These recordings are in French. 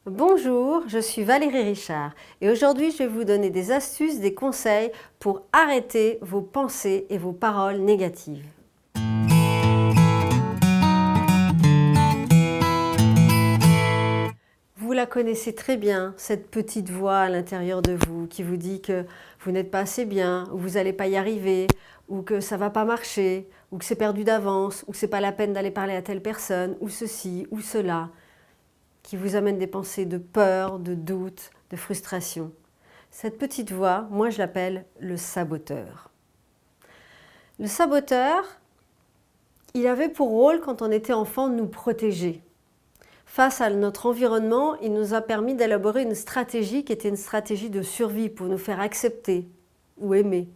Bonjour, je suis Valérie Richard et aujourd'hui je vais vous donner des astuces, des conseils pour arrêter vos pensées et vos paroles négatives. Vous la connaissez très bien, cette petite voix à l'intérieur de vous qui vous dit que vous n'êtes pas assez bien, ou vous n'allez pas y arriver, ou que ça ne va pas marcher, ou que c'est perdu d'avance, ou que ce n'est pas la peine d'aller parler à telle personne, ou ceci, ou cela, qui vous amène des pensées de peur, de doute, de frustration. Cette petite voix, moi je l'appelle le saboteur. Le saboteur, il avait pour rôle, quand on était enfant, de nous protéger. Face à notre environnement, il nous a permis d'élaborer une stratégie qui était une stratégie de survie pour nous faire accepter ou aimer.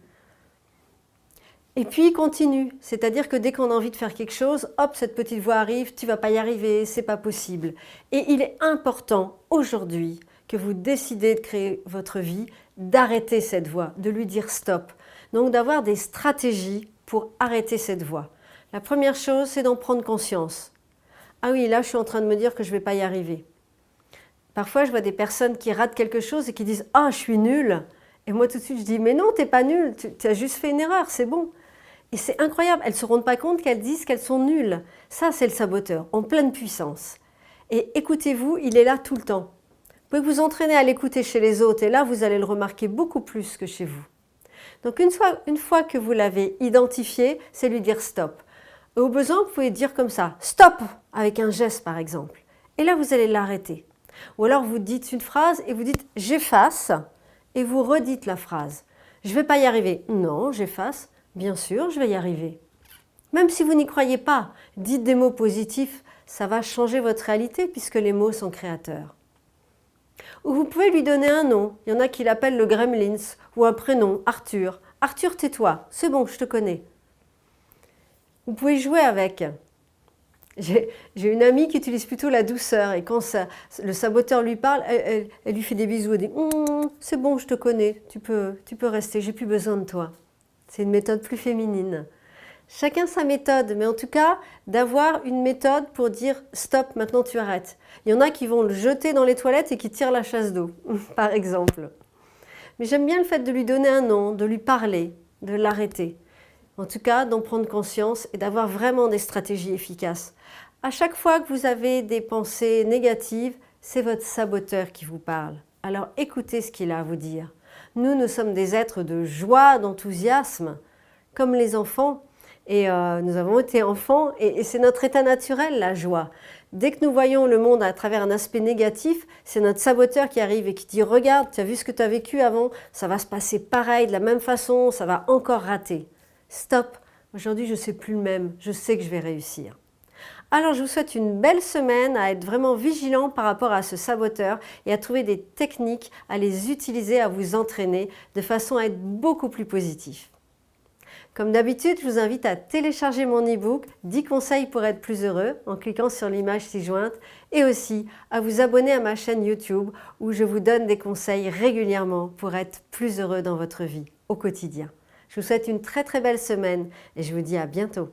Et puis il continue, c'est-à-dire que dès qu'on a envie de faire quelque chose, hop, cette petite voix arrive, tu vas pas y arriver, c'est pas possible. Et il est important aujourd'hui que vous décidez de créer votre vie, d'arrêter cette voix, de lui dire stop. Donc d'avoir des stratégies pour arrêter cette voix. La première chose, c'est d'en prendre conscience. Ah oui, là je suis en train de me dire que je vais pas y arriver. Parfois je vois des personnes qui ratent quelque chose et qui disent « Ah, je suis nulle !» Et moi tout de suite je dis « Mais non, t'es pas nulle, tu as juste fait une erreur, c'est bon !» Et c'est incroyable, elles ne se rendent pas compte qu'elles disent qu'elles sont nulles. Ça, c'est le saboteur, en pleine puissance. Et écoutez-vous, il est là tout le temps. Vous pouvez vous entraîner à l'écouter chez les autres et là, vous allez le remarquer beaucoup plus que chez vous. Donc une fois que vous l'avez identifié, c'est lui dire stop. Et au besoin, vous pouvez dire comme ça, stop, avec un geste par exemple. Et là, vous allez l'arrêter. Ou alors, vous dites une phrase et vous dites j'efface et vous redites la phrase. Je ne vais pas y arriver. Non, j'efface. Bien sûr, je vais y arriver. Même si vous n'y croyez pas, dites des mots positifs, ça va changer votre réalité puisque les mots sont créateurs. Ou vous pouvez lui donner un nom. Il y en a qui l'appellent le Gremlins ou un prénom, Arthur. Arthur, tais-toi, c'est bon, je te connais. Vous pouvez jouer avec. J'ai une amie qui utilise plutôt la douceur et quand le saboteur lui parle, elle lui fait des bisous et dit « C'est bon, je te connais, tu peux rester, j'ai plus besoin de toi ». C'est une méthode plus féminine. Chacun sa méthode, mais en tout cas, d'avoir une méthode pour dire « stop, maintenant tu arrêtes ». Il y en a qui vont le jeter dans les toilettes et qui tirent la chasse d'eau, par exemple. Mais j'aime bien le fait de lui donner un nom, de lui parler, de l'arrêter. En tout cas, d'en prendre conscience et d'avoir vraiment des stratégies efficaces. À chaque fois que vous avez des pensées négatives, c'est votre saboteur qui vous parle. Alors écoutez ce qu'il a à vous dire. Nous sommes des êtres de joie, d'enthousiasme, comme les enfants. Et nous avons été enfants et c'est notre état naturel, la joie. Dès que nous voyons le monde à travers un aspect négatif, c'est notre saboteur qui arrive et qui dit « Regarde, tu as vu ce que tu as vécu avant, ça va se passer pareil, de la même façon, ça va encore rater. Stop, aujourd'hui je ne sais plus le même, je sais que je vais réussir. » Alors je vous souhaite une belle semaine, à être vraiment vigilant par rapport à ce saboteur et à trouver des techniques, à les utiliser, à vous entraîner de façon à être beaucoup plus positif. Comme d'habitude, je vous invite à télécharger mon e-book 10 conseils pour être plus heureux en cliquant sur l'image ci-jointe et aussi à vous abonner à ma chaîne YouTube où je vous donne des conseils régulièrement pour être plus heureux dans votre vie au quotidien. Je vous souhaite une très belle semaine et je vous dis à bientôt.